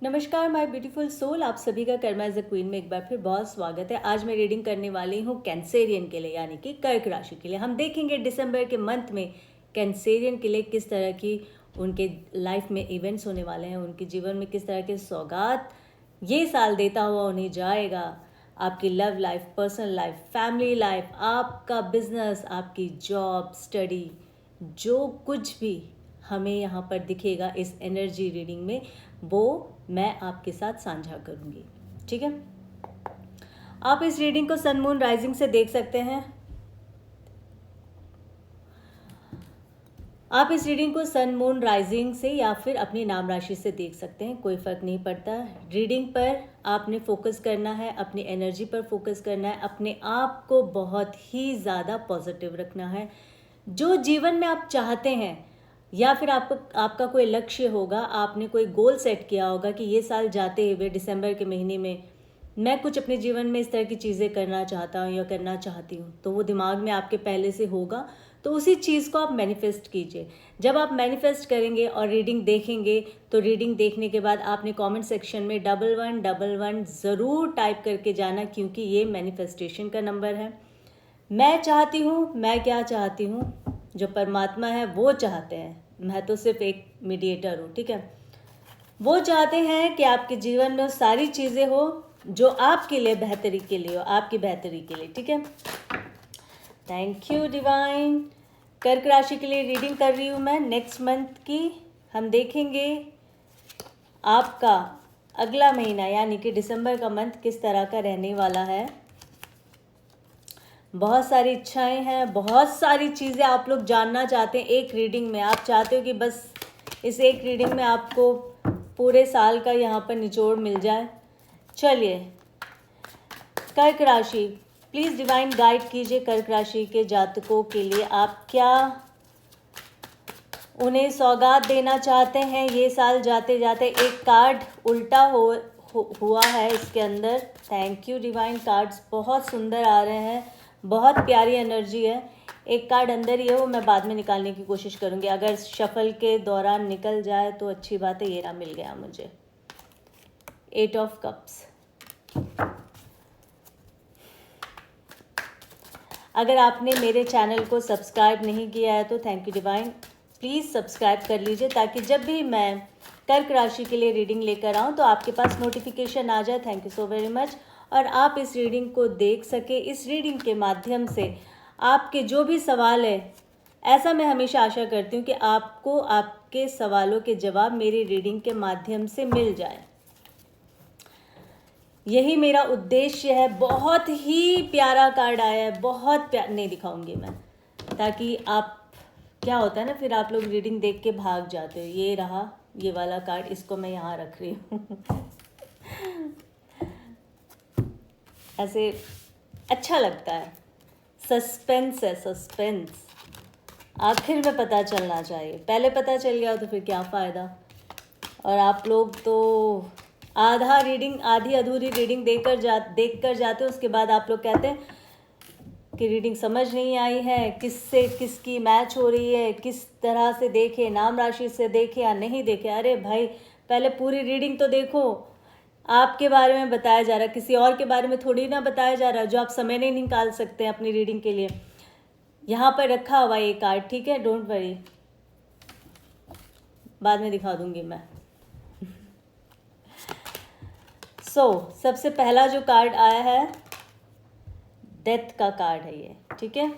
नमस्कार my beautiful soul, आप सभी का कर्मा एज अ क्वीन में एक बार फिर बहुत स्वागत है। आज मैं रीडिंग करने वाली हूँ कैंसेरियन के लिए, यानी कि कर्क राशि के लिए। हम देखेंगे दिसंबर के मंथ में कैंसेरियन के लिए किस तरह की उनके लाइफ में इवेंट्स होने वाले हैं, उनके जीवन में किस तरह के सौगात ये साल देता हुआ उन्हें जाएगा। आपकी love life, personal life, family life, आपका बिजनेस, आपकी जॉब, स्टडी, जो कुछ भी हमें यहाँ पर दिखेगा इस एनर्जी रीडिंग में, वो मैं आपके साथ साझा करूँगी। ठीक है, आप इस रीडिंग को सन मून राइजिंग से देख सकते हैं। आप इस रीडिंग को सन मून राइजिंग से या फिर अपनी नाम राशि से देख सकते हैं, कोई फ़र्क नहीं पड़ता। रीडिंग पर आपने फोकस करना है, अपनी एनर्जी पर फोकस करना है, अपने आप को बहुत ही ज़्यादा पॉजिटिव रखना है। जो जीवन में आप चाहते हैं या फिर आपका कोई लक्ष्य होगा, आपने कोई गोल सेट किया होगा कि ये साल जाते हुए दिसंबर के महीने में मैं कुछ अपने जीवन में इस तरह की चीज़ें करना चाहता हूँ या करना चाहती हूँ, तो वो दिमाग में आपके पहले से होगा। तो उसी चीज़ को आप मैनिफेस्ट कीजिए। जब आप मैनिफेस्ट करेंगे और रीडिंग देखेंगे, तो रीडिंग देखने के बाद आपने कमेंट सेक्शन में 1111 ज़रूर टाइप करके जाना, क्योंकि ये मैनिफेस्टेशन का नंबर है। मैं चाहती हूँ, मैं क्या चाहती हूँ, जो परमात्मा है वो चाहते हैं, मैं तो सिर्फ एक मीडिएटर हूँ। ठीक है, वो चाहते हैं कि आपके जीवन में सारी चीज़ें हो जो आपके लिए बेहतरी के लिए हो, आपकी बेहतरी के लिए। ठीक है, थैंक यू डिवाइन। कर्क राशि के लिए रीडिंग कर रही हूँ मैं नेक्स्ट मंथ की। हम देखेंगे आपका अगला महीना यानी कि दिसंबर का मंथ किस तरह का रहने वाला है। बहुत सारी इच्छाएं हैं, बहुत सारी चीज़ें आप लोग जानना चाहते हैं एक रीडिंग में। आप चाहते हो कि बस इस एक रीडिंग में आपको पूरे साल का यहाँ पर निचोड़ मिल जाए। चलिए, कर्क राशि, प्लीज़ डिवाइन गाइड कीजिए कर्क राशि के जातकों के लिए। आप क्या उन्हें सौगात देना चाहते हैं ये साल जाते जाते। एक कार्ड उल्टा हुआ है इसके अंदर। थैंक यू डिवाइन, कार्ड्स बहुत सुंदर आ रहे हैं, बहुत प्यारी एनर्जी है। एक कार्ड अंदर ही है, वो मैं बाद में निकालने की कोशिश करूँगी। अगर शफल के दौरान निकल जाए तो अच्छी बात है। ये रहा, मिल गया मुझे, 8 ऑफ कप्स। अगर आपने मेरे चैनल को सब्सक्राइब नहीं किया है तो thank you divine, please subscribe कर लीजिए, ताकि जब भी मैं कर्क राशि के लिए रीडिंग लेकर आऊँ तो आपके पास नोटिफिकेशन आ जाए। Thank you so very much. और आप इस रीडिंग को देख सके। इस रीडिंग के माध्यम से आपके जो भी सवाल है, ऐसा मैं हमेशा आशा करती हूँ कि आपको आपके सवालों के जवाब मेरी रीडिंग के माध्यम से मिल जाए। यही मेरा उद्देश्य है। बहुत ही प्यारा कार्ड आया है, बहुत नहीं दिखाऊंगी मैं, ताकि आप, क्या होता है ना, फिर आप लोग रीडिंग देख के भाग जाते हो। ये रहा, ये वाला कार्ड, इसको मैं यहाँ रख रही हूँ ऐसे अच्छा लगता है। सस्पेंस है, सस्पेंस। आखिर में पता चलना चाहिए, पहले पता चल गया तो फिर क्या फ़ायदा। और आप लोग तो आधा रीडिंग, आधी अधूरी रीडिंग देख कर जाते हो, उसके बाद आप लोग कहते हैं कि रीडिंग समझ नहीं आई है, किससे किसकी मैच हो रही है, किस तरह से देखे, नाम राशि से देखे या नहीं देखे। अरे भाई, पहले पूरी रीडिंग तो देखो। आपके बारे में बताया जा रहा है, किसी और के बारे में थोड़ी ना बताया जा रहा है, जो आप समय नहीं निकाल सकते हैं अपनी रीडिंग के लिए। यहाँ पर रखा हुआ ये कार्ड, ठीक है, डोंट वरी, बाद में दिखा दूंगी मैं। सबसे पहला जो कार्ड आया है, डेथ का कार्ड है ये, ठीक है।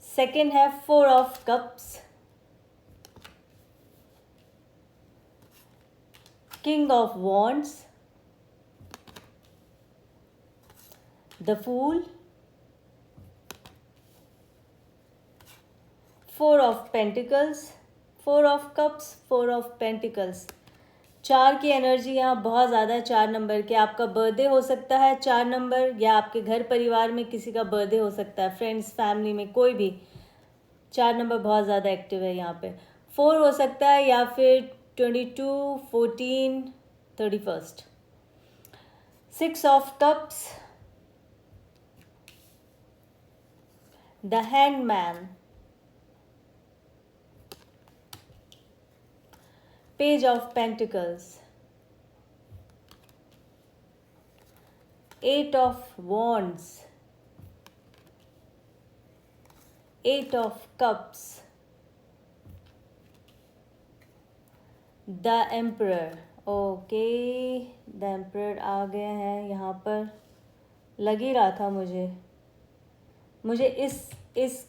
सेकंड है 4 of cups, king of wands, the fool, 4 of pentacles, 4 of cups, 4 of pentacles. 4 की एनर्जी यहाँ बहुत ज़्यादा है। 4 नंबर के, आपका बर्थडे हो सकता है 4 नंबर, या आपके घर परिवार में किसी का बर्थडे हो सकता है, फ्रेंड्स फैमिली में कोई भी। 4 नंबर बहुत ज़्यादा एक्टिव है यहाँ पे। 4 हो सकता है या फिर 22, 14, 31। 6 of cups, the hangman, page of pentacles, 8 of wands, 8 of cups, the emperor. Okay, the emperor आ गए हैं यहाँ पर। लग ही रहा था मुझे इस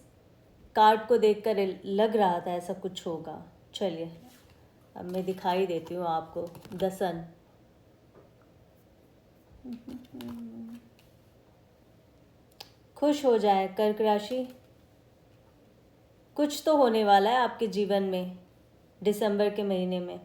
कार्ड को देखकर लग रहा था ऐसा कुछ होगा। चलिए अब मैं दिखाई देती हूँ आपको। द सन। खुश हो जाए कर्क राशि, कुछ तो होने वाला है आपके जीवन में दिसंबर के महीने में,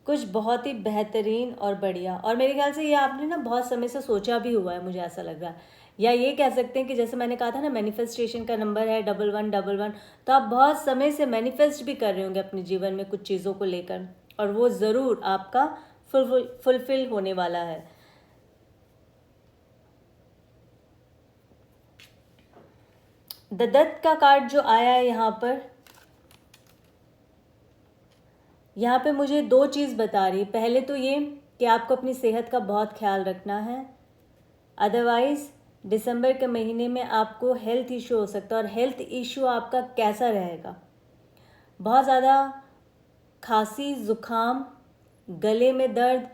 कुछ बहुत ही बेहतरीन और बढ़िया। और मेरे ख्याल से ये आपने ना बहुत समय से सोचा भी हुआ है, मुझे ऐसा लग रहा है। या ये कह सकते हैं कि जैसे मैंने कहा था ना, मैनिफेस्टेशन का नंबर है 1111, तो आप बहुत समय से मैनिफेस्ट भी कर रहे होंगे अपने जीवन में कुछ चीज़ों को लेकर, और वो ज़रूर आपका फुलफिल होने वाला है। द डेथ का कार्ड जो आया है यहाँ पे मुझे दो चीज़ बता रही है। पहले तो ये कि आपको अपनी सेहत का बहुत ख्याल रखना है, अदरवाइज़ दिसंबर के महीने में आपको हेल्थ इशू हो सकता है। और हेल्थ इशू आपका कैसा रहेगा? बहुत ज़्यादा खांसी, ज़ुकाम, गले में दर्द,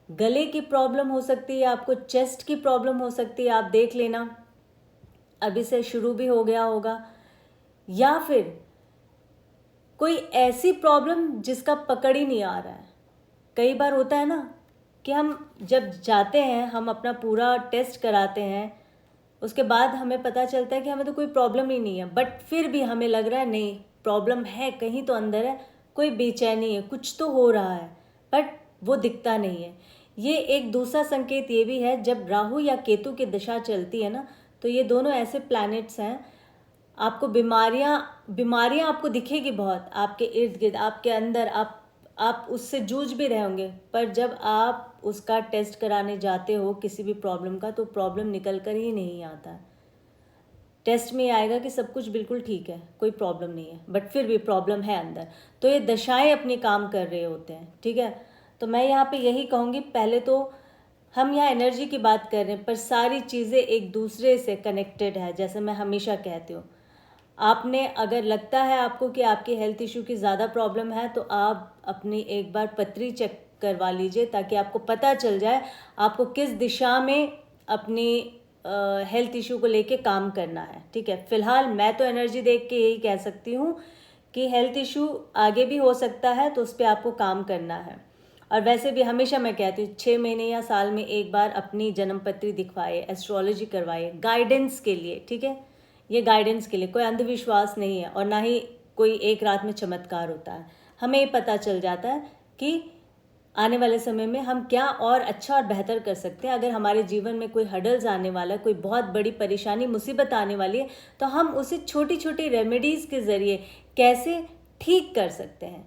गले की प्रॉब्लम हो सकती है, आपको चेस्ट की प्रॉब्लम हो सकती है, आप देख लेना अभी से शुरू भी हो गया होगा। या फिर कोई ऐसी प्रॉब्लम जिसका पकड़ ही नहीं आ रहा है। कई बार होता है ना कि हम जब जाते हैं, हम अपना पूरा टेस्ट कराते हैं, उसके बाद हमें पता चलता है कि हमें तो कोई प्रॉब्लम ही नहीं है, बट फिर भी हमें लग रहा है नहीं प्रॉब्लम है, कहीं तो अंदर है, कोई बेचैनी है, कुछ तो हो रहा है, बट वो दिखता नहीं है। ये एक दूसरा संकेत ये भी है, जब राहु या केतु की दशा चलती है ना, तो ये दोनों ऐसे प्लैनेट्स हैं, आपको बीमारियां आपको दिखेगी बहुत आपके इर्द गिर्द, आपके अंदर, आप उससे जूझ भी रहे होंगे, पर जब आप उसका टेस्ट कराने जाते हो किसी भी प्रॉब्लम का, तो प्रॉब्लम निकल कर ही नहीं आता है। टेस्ट में आएगा कि सब कुछ बिल्कुल ठीक है, कोई प्रॉब्लम नहीं है, बट फिर भी प्रॉब्लम है अंदर। तो ये दशाएं अपनी काम कर रहे होते हैं, ठीक है। तो मैं यहाँ पे यही कहूँगी, पहले तो हम यहाँ एनर्जी की बात कर रहे हैं, पर सारी चीज़ें एक दूसरे से कनेक्टेड है। जैसे मैं हमेशा कहती हूँ, आपने अगर लगता है आपको कि आपकी हेल्थ इशू की ज़्यादा प्रॉब्लम है, तो आप अपनी एक बार पत्री चेक करवा लीजिए, ताकि आपको पता चल जाए आपको किस दिशा में अपनी हेल्थ इशू को लेके काम करना है, ठीक है। फिलहाल मैं तो एनर्जी देख के यही कह सकती हूँ कि हेल्थ इशू आगे भी हो सकता है, तो उस पर आपको काम करना है। और वैसे भी हमेशा मैं कहती हूँ 6 महीने या साल में एक बार अपनी जन्म पत्री दिखवाए, एस्ट्रोलॉजी करवाए, गाइडेंस के लिए, ठीक है। ये गाइडेंस के लिए, कोई अंधविश्वास नहीं है, और ना ही कोई एक रात में चमत्कार होता है। हमें ये पता चल जाता है कि आने वाले समय में हम क्या और अच्छा और बेहतर कर सकते हैं। अगर हमारे जीवन में कोई हडल्स आने वाला है, कोई बहुत बड़ी परेशानी मुसीबत आने वाली है, तो हम उसे छोटी छोटी रेमेडीज़ के ज़रिए कैसे ठीक कर सकते हैं।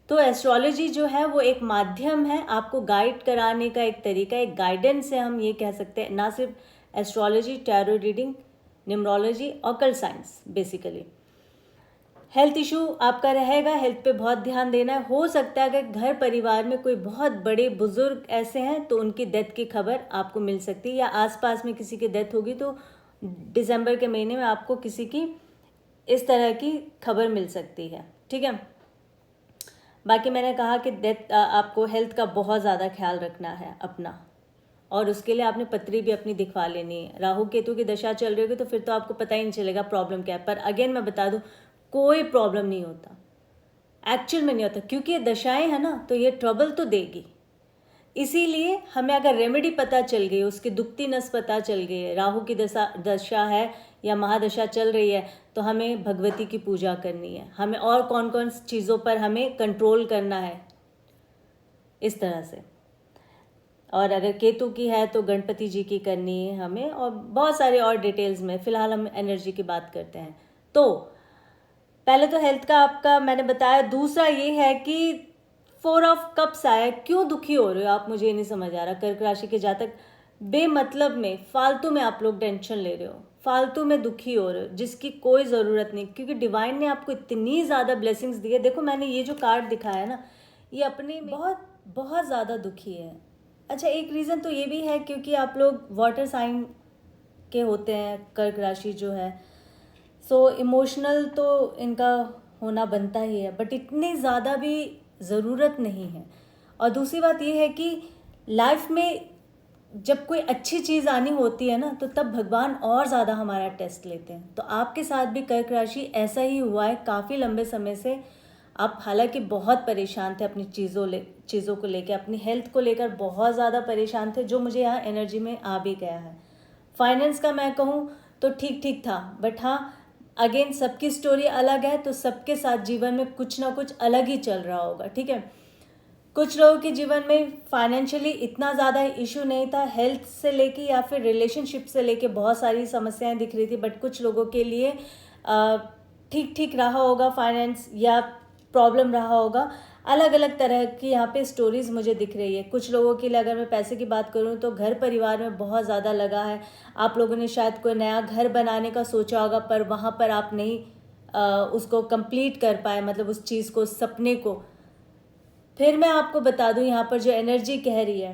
तो एस्ट्रोलॉजी जो है वो एक माध्यम है, आपको गाइड कराने का एक तरीका, एक गाइडेंस है, हम ये कह सकते हैं। ना सिर्फ astrology, tarot reading, numerology, occult science, basically. Health issue आपका रहेगा, हेल्थ पे बहुत ध्यान देना है। हो सकता है अगर घर परिवार में कोई बहुत बड़े बुजुर्ग ऐसे हैं, तो उनकी डेथ की खबर आपको मिल सकती है, या आसपास में किसी की डेथ होगी, तो दिसंबर के महीने में आपको किसी की इस तरह की खबर मिल सकती है, ठीक है। बाकी मैंने कहा कि डेथ, आपको हेल्थ का बहुत ज़्यादा ख्याल रखना है अपना, और उसके लिए आपने पत्री भी अपनी दिखवा लेनी है। राहु केतु की दशा चल रही होगी तो फिर तो आपको पता ही नहीं चलेगा प्रॉब्लम क्या है। पर अगेन मैं बता दूं, कोई प्रॉब्लम नहीं होता, एक्चुअल में नहीं होता, क्योंकि ये दशाएं हैं ना, तो ये ट्रबल तो देगी। इसीलिए हमें अगर रेमेडी पता चल गई, उसकी दुखती नस पता चल गई है, राहु की दशा है या महादशा चल रही है, तो हमें भगवती की पूजा करनी है, हमें और कौन कौन चीज़ों पर हमें कंट्रोल करना है, इस तरह से। और अगर केतु की है तो गणपति जी की करनी है हमें, और बहुत सारे और डिटेल्स में। फ़िलहाल हम एनर्जी की बात करते हैं। तो पहले तो हेल्थ का आपका मैंने बताया। दूसरा ये है कि 4 ऑफ कप्स आया, क्यों दुखी हो रहे हो आप, मुझे नहीं समझ आ रहा। कर्क राशि के जातक बेमतलब में, फालतू में आप लोग टेंशन ले रहे हो, फालतू में दुखी हो रहे हो, जिसकी कोई ज़रूरत नहीं, क्योंकि डिवाइन ने आपको इतनी ज़्यादा ब्लेसिंग्स दी है। देखो मैंने ये जो कार्ड दिखाया है ना, ये अपने बहुत बहुत ज़्यादा दुखी है, अच्छा, एक रीज़न तो ये भी है क्योंकि आप लोग वाटर साइन के होते हैं, कर्क राशि जो है, सो इमोशनल तो इनका होना बनता ही है, बट इतनी ज़्यादा भी ज़रूरत नहीं है। और दूसरी बात ये है कि लाइफ में जब कोई अच्छी चीज़ आनी होती है ना, तो तब भगवान और ज़्यादा हमारा टेस्ट लेते हैं। तो आपके साथ भी कर्क राशि ऐसा ही हुआ है। काफ़ी लंबे समय से आप हालांकि बहुत परेशान थे अपनी चीज़ों को लेकर, अपनी हेल्थ को लेकर बहुत ज़्यादा परेशान थे, जो मुझे यहाँ एनर्जी में आ भी गया है। फाइनेंस का मैं कहूँ तो ठीक ठीक था, बट हाँ, अगेन सबकी स्टोरी अलग है, तो सबके साथ जीवन में कुछ ना कुछ अलग ही चल रहा होगा, ठीक है। कुछ लोगों के जीवन में फाइनेंशियली इतना ज़्यादा इशू नहीं था, हेल्थ से लेके या फिर रिलेशनशिप से लेके बहुत सारी समस्याएं दिख रही थी, बट कुछ लोगों के लिए ठीक ठीक रहा होगा फाइनेंस, या प्रॉब्लम रहा होगा। अलग अलग तरह की यहाँ पे स्टोरीज मुझे दिख रही है। कुछ लोगों के लिए अगर मैं पैसे की बात करूँ तो घर परिवार में बहुत ज़्यादा लगा है। आप लोगों ने शायद कोई नया घर बनाने का सोचा होगा, पर वहाँ पर आप नहीं उसको कंप्लीट कर पाए, मतलब उस चीज़ को, सपने को। फिर मैं आपको बता दूं, यहाँ पर जो एनर्जी कह रही है,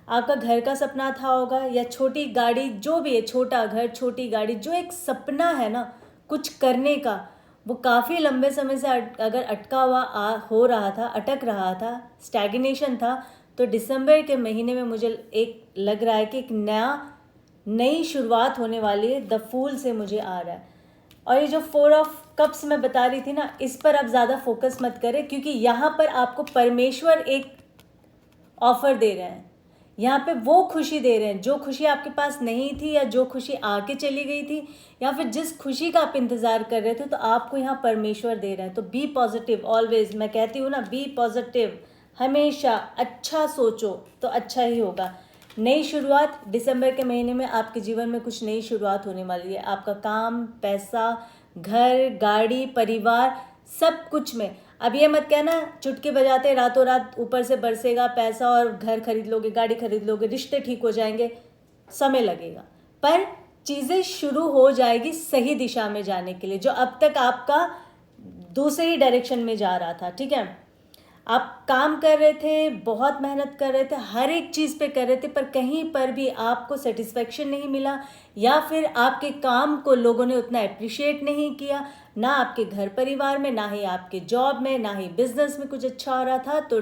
आपका घर का सपना था होगा, या छोटी गाड़ी, जो भी है, छोटा घर, छोटी गाड़ी, जो एक सपना है ना कुछ करने का, वो काफ़ी लंबे समय से अगर अटका हुआ हो रहा था, अटक रहा था, स्टैग्नेशन था, तो दिसंबर के महीने में मुझे एक लग रहा है कि एक नई शुरुआत होने वाली है। द फूल से मुझे आ रहा है। और ये जो 4 ऑफ कप्स मैं बता रही थी ना, इस पर आप ज़्यादा फोकस मत करें, क्योंकि यहाँ पर आपको परमेश्वर एक ऑफर दे रहे हैं। यहाँ पे वो खुशी दे रहे हैं जो खुशी आपके पास नहीं थी, या जो खुशी आके चली गई थी, या फिर जिस खुशी का आप इंतज़ार कर रहे थे, तो आपको यहाँ परमेश्वर दे रहे हैं। तो बी पॉजिटिव ऑलवेज, मैं कहती हूँ ना, बी पॉजिटिव, हमेशा अच्छा सोचो तो अच्छा ही होगा। नई शुरुआत दिसंबर के महीने में आपके जीवन में कुछ नई शुरुआत होने वाली है। आपका काम, पैसा, घर, गाड़ी, परिवार, सब कुछ में। अब ये मत कहना चुटकी बजाते रातों रात ऊपर से बरसेगा पैसा और घर खरीद लोगे, गाड़ी खरीद लोगे, रिश्ते ठीक हो जाएंगे। समय लगेगा, पर चीज़ें शुरू हो जाएगी सही दिशा में जाने के लिए, जो अब तक आपका दूसरी डायरेक्शन में जा रहा था, ठीक है। आप काम कर रहे थे, बहुत मेहनत कर रहे थे, हर एक चीज़ पे कर रहे थे, पर कहीं पर भी आपको सेटिस्फेक्शन नहीं मिला, या फिर आपके काम को लोगों ने उतना अप्रिशिएट नहीं किया, ना आपके घर परिवार में, ना ही आपके जॉब में, ना ही बिजनेस में कुछ अच्छा हो रहा था। तो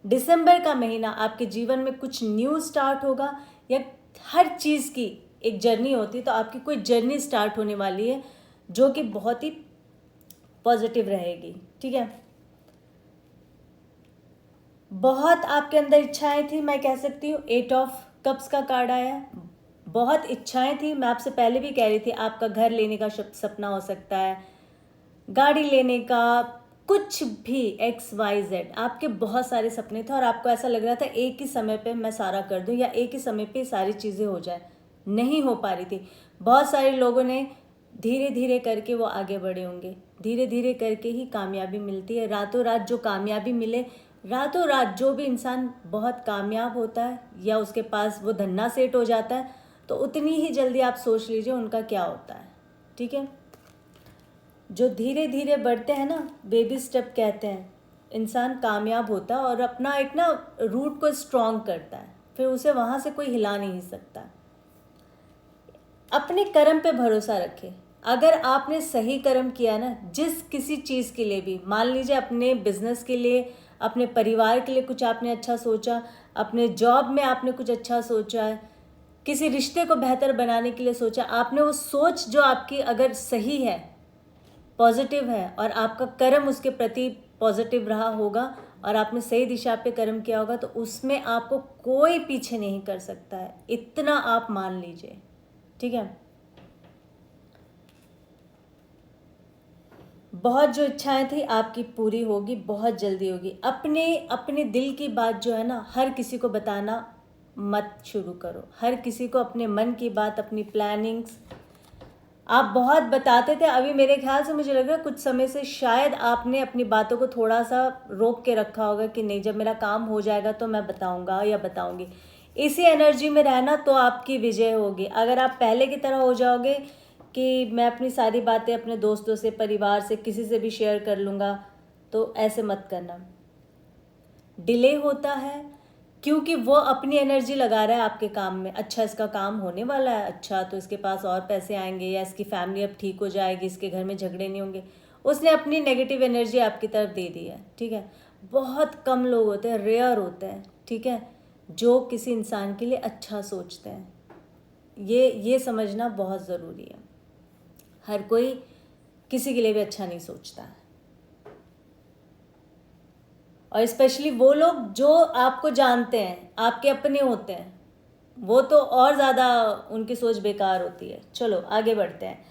दिसंबर का महीना आपके जीवन में कुछ न्यू स्टार्ट होगा, या हर चीज़ की एक जर्नी होती है, तो आपकी कोई जर्नी स्टार्ट होने वाली है जो कि बहुत ही पॉजिटिव रहेगी, ठीक है। बहुत आपके अंदर इच्छाएं थी, मैं कह सकती हूँ। 8 ऑफ कप्स का कार्ड आया, बहुत इच्छाएं थी। मैं आपसे पहले भी कह रही थी, आपका घर लेने का सपना हो सकता है, गाड़ी लेने का, कुछ भी XYZ, आपके बहुत सारे सपने थे, और आपको ऐसा लग रहा था एक ही समय पे मैं सारा कर दूं, या एक ही समय पे सारी चीज़ें हो जाए, नहीं हो पा रही थी। बहुत सारे लोगों ने धीरे धीरे करके वो आगे बढ़े होंगे। धीरे धीरे करके ही कामयाबी मिलती है। रातों रात जो कामयाबी मिले, रातों रात जो भी इंसान बहुत कामयाब होता है, या उसके पास वो धन्ना सेट हो जाता है, तो उतनी ही जल्दी आप सोच लीजिए उनका क्या होता है, ठीक है। जो धीरे धीरे बढ़ते हैं ना, बेबी स्टेप कहते हैं, इंसान कामयाब होता है और अपना एक ना रूट को स्ट्रॉन्ग करता है, फिर उसे वहाँ से कोई हिला नहीं सकता। अपने कर्म पे भरोसा रखें। अगर आपने सही कर्म किया ना, जिस किसी चीज़ के लिए भी, मान लीजिए अपने बिजनेस के लिए, अपने परिवार के लिए कुछ आपने अच्छा सोचा, अपने जॉब में आपने कुछ अच्छा सोचा है, किसी रिश्ते को बेहतर बनाने के लिए सोचा, आपने वो सोच जो आपकी अगर सही है, पॉजिटिव है, और आपका कर्म उसके प्रति पॉजिटिव रहा होगा, और आपने सही दिशा पे कर्म किया होगा, तो उसमें आपको कोई पीछे नहीं कर सकता है, इतना आप मान लीजिए, ठीक है। बहुत जो इच्छाएं थी आपकी पूरी होगी, बहुत जल्दी होगी। अपने अपने दिल की बात जो है ना, हर किसी को बताना मत शुरू करो। हर किसी को अपने मन की बात, अपनी प्लानिंग्स आप बहुत बताते थे, अभी मेरे ख्याल से मुझे लग रहा है कुछ समय से शायद आपने अपनी बातों को थोड़ा सा रोक के रखा होगा कि नहीं, जब मेरा काम हो जाएगा तो मैं बताऊंगा या बताऊंगी। इसी एनर्जी में रहना तो आपकी विजय होगी। अगर आप पहले की तरह हो जाओगे कि मैं अपनी सारी बातें अपने दोस्तों से, परिवार से, किसी से भी शेयर कर लूँगा, तो ऐसे मत करना। डिले होता है, क्योंकि वो अपनी एनर्जी लगा रहा है आपके काम में। अच्छा इसका काम होने वाला है, अच्छा तो इसके पास और पैसे आएंगे, या इसकी फैमिली अब ठीक हो जाएगी, इसके घर में झगड़े नहीं होंगे। उसने अपनी नेगेटिव एनर्जी आपकी तरफ दे दी है, ठीक है। बहुत कम लोग होते हैं, रेयर होते हैं, ठीक है, जो किसी इंसान के लिए अच्छा सोचते हैं। ये समझना बहुत ज़रूरी है। हर कोई किसी के लिए भी अच्छा नहीं सोचता है, और स्पेशली वो लोग जो आपको जानते हैं, आपके अपने होते हैं, वो तो और ज़्यादा उनकी सोच बेकार होती है। चलो आगे बढ़ते हैं।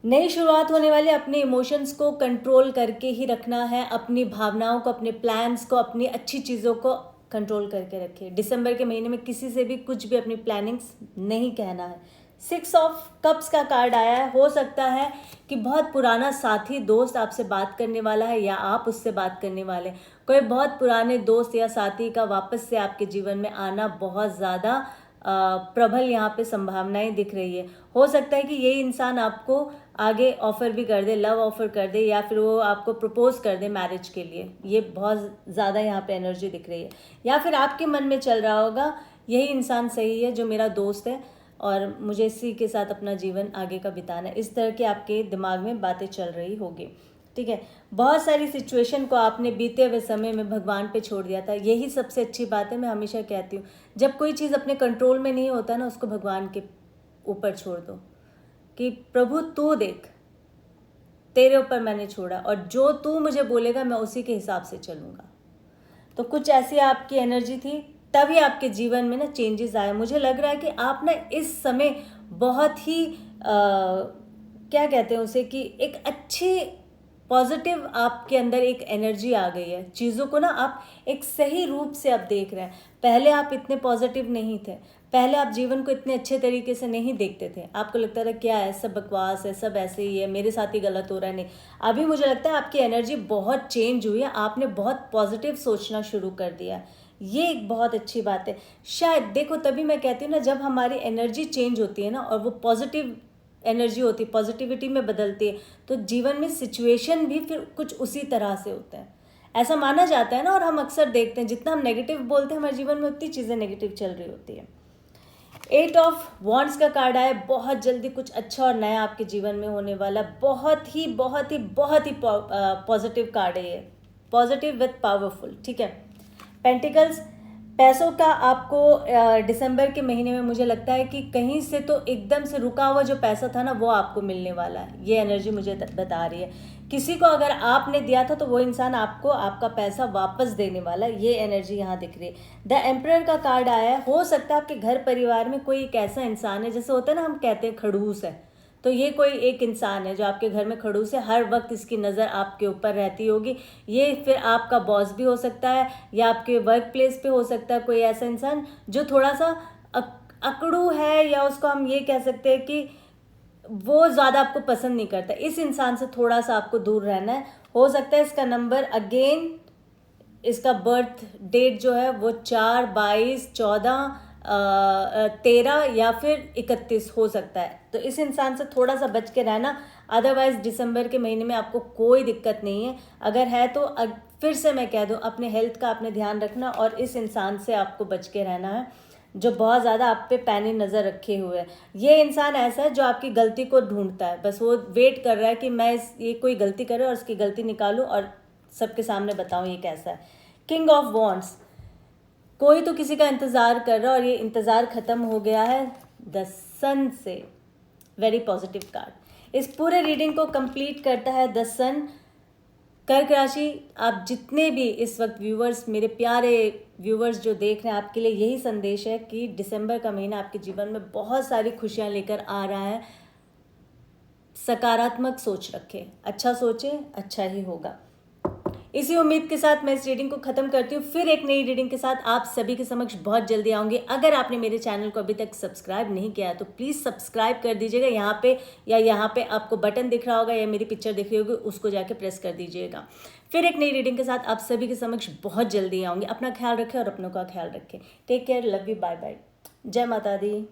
नई शुरुआत होने वाली, अपने इमोशंस को कंट्रोल करके ही रखना है, अपनी भावनाओं को, अपने प्लान्स को, अपनी अच्छी चीज़ों को कंट्रोल करके रखिए। दिसंबर के महीने में किसी से भी कुछ भी अपनी प्लानिंग्स नहीं कहना है। 6 ऑफ कप्स का कार्ड आया है। हो सकता है कि बहुत पुराना साथी दोस्त आपसे बात करने वाला है, या आप उससे बात करने वाले। कोई बहुत पुराने दोस्त या साथी का वापस से आपके जीवन में आना बहुत ज़्यादा प्रबल यहाँ पे संभावनाएं दिख रही है। हो सकता है कि यही इंसान आपको आगे ऑफ़र भी कर दे, लव ऑफ़र कर दे, या फिर वो आपको प्रपोज कर दे मैरिज के लिए। ये बहुत ज़्यादा यहाँ पे एनर्जी दिख रही है। या फिर आपके मन में चल रहा होगा यही इंसान सही है जो मेरा दोस्त है, और मुझे इसी के साथ अपना जीवन आगे का बिताना है। इस तरह की आपके दिमाग में बातें चल रही होगी, ठीक है। बहुत सारी सिचुएशन को आपने बीते हुए समय में भगवान पे छोड़ दिया था। यही सबसे अच्छी बात है। मैं हमेशा कहती हूँ, जब कोई चीज़ अपने कंट्रोल में नहीं होता ना, उसको भगवान के ऊपर छोड़ दो कि प्रभु तू देख, तेरे ऊपर मैंने छोड़ा, और जो तू मुझे बोलेगा मैं उसी के हिसाब से चलूँगा। तो कुछ ऐसी आपकी एनर्जी थी, तभी आपके जीवन में ना चेंजेस आए। मुझे लग रहा है कि आप ना इस समय बहुत ही क्या कहते हैं उसे, कि एक अच्छी पॉजिटिव आपके अंदर एक एनर्जी आ गई है। चीज़ों को ना आप एक सही रूप से आप देख रहे हैं। पहले आप इतने पॉजिटिव नहीं थे, पहले आप जीवन को इतने अच्छे तरीके से नहीं देखते थे। आपको लगता था क्या है, सब बकवास है, सब ऐसे ही है, मेरे साथ ही गलत हो रहा है। नहीं, अभी मुझे लगता है आपकी एनर्जी बहुत चेंज हुई है। आपने बहुत पॉजिटिव सोचना शुरू कर दिया। ये एक बहुत अच्छी बात है। शायद देखो, तभी मैं कहती हूँ ना, जब हमारी एनर्जी चेंज होती है ना, और वो पॉजिटिव एनर्जी होती है, पॉजिटिविटी में बदलती है, तो जीवन में सिचुएशन भी फिर कुछ उसी तरह से होते हैं। ऐसा माना जाता है ना, और हम अक्सर देखते हैं जितना हम नेगेटिव बोलते हैं हमारे जीवन में उतनी चीज़ें नेगेटिव चल रही होती है। 8 ऑफ वॉन्ड्स का कार्ड आया। बहुत जल्दी कुछ अच्छा और नया आपके जीवन में होने वाला। बहुत ही पॉजिटिव कार्ड है ये, पॉजिटिव विथ पावरफुल, ठीक है। पेंटिकल्स, पैसों का आपको दिसंबर के महीने में मुझे लगता है कि कहीं से तो एकदम से रुका हुआ जो पैसा था ना, वो आपको मिलने वाला है। ये एनर्जी मुझे बता रही है। किसी को अगर आपने दिया था तो वो इंसान आपको आपका पैसा वापस देने वाला है। ये एनर्जी यहाँ दिख रही है। द एम्परर का कार्ड आया है। हो सकता है आपके घर परिवार में कोई एक ऐसा इंसान है, जैसे होता है ना, हम कहते हैं खड़ूस है, तो ये कोई एक इंसान है जो आपके घर में खड़ूस है। हर वक्त इसकी नज़र आपके ऊपर रहती होगी। ये फिर आपका बॉस भी हो सकता है, या आपके वर्क प्लेस पे हो सकता है कोई ऐसा इंसान जो थोड़ा सा अकड़ू है, या उसको हम ये कह सकते हैं कि वो ज़्यादा आपको पसंद नहीं करता। इस इंसान से थोड़ा सा आपको दूर रहना है। हो सकता है इसका नंबर, अगेन इसका बर्थ डेट जो है वो 4, 22, 14, 13 या फिर 31 हो सकता है। तो इस इंसान से थोड़ा सा बच के रहना। अदरवाइज दिसंबर के महीने में आपको कोई दिक्कत नहीं है। अगर है तो फिर से मैं कह दूं, अपने हेल्थ का आपने ध्यान रखना, और इस इंसान से आपको बच के रहना है जो बहुत ज़्यादा आप पे पैनी नज़र रखे हुए है। ये इंसान ऐसा है जो आपकी गलती को ढूंढता है, बस वो वेट कर रहा है कि मैं ये कोई गलती करे और उसकी गलती निकालूं और सबके सामने बताऊं ये कैसा है। किंग ऑफ वॉन्ड्स, कोई तो किसी का इंतज़ार कर रहा है, और ये इंतज़ार ख़त्म हो गया है द सन से। वेरी पॉजिटिव कार्ड इस पूरे रीडिंग को कंप्लीट करता है द सन। कर्क राशि, आप जितने भी इस वक्त व्यूवर्स, मेरे प्यारे व्यूवर्स जो देख रहे हैं, आपके लिए यही संदेश है कि दिसंबर का महीना आपके जीवन में बहुत सारी खुशियां लेकर आ रहा है। सकारात्मक सोच रखें, अच्छा सोचें, अच्छा ही होगा। इसी उम्मीद के साथ मैं इस रीडिंग को ख़त्म करती हूँ। फिर एक नई रीडिंग के साथ आप सभी के समक्ष बहुत जल्दी आऊँगी। अगर आपने मेरे चैनल को अभी तक सब्सक्राइब नहीं किया तो प्लीज़ सब्सक्राइब कर दीजिएगा। यहाँ पे या यहाँ पे आपको बटन दिख रहा होगा, या मेरी पिक्चर दिख रही होगी, उसको जाके प्रेस कर दीजिएगा। फिर एक नई रीडिंग के साथ आप सभी के समक्ष बहुत जल्दी आऊँगी। अपना ख्याल रखें और अपनों का ख्याल रखें। Take care, love you, bye bye, जय माता दी।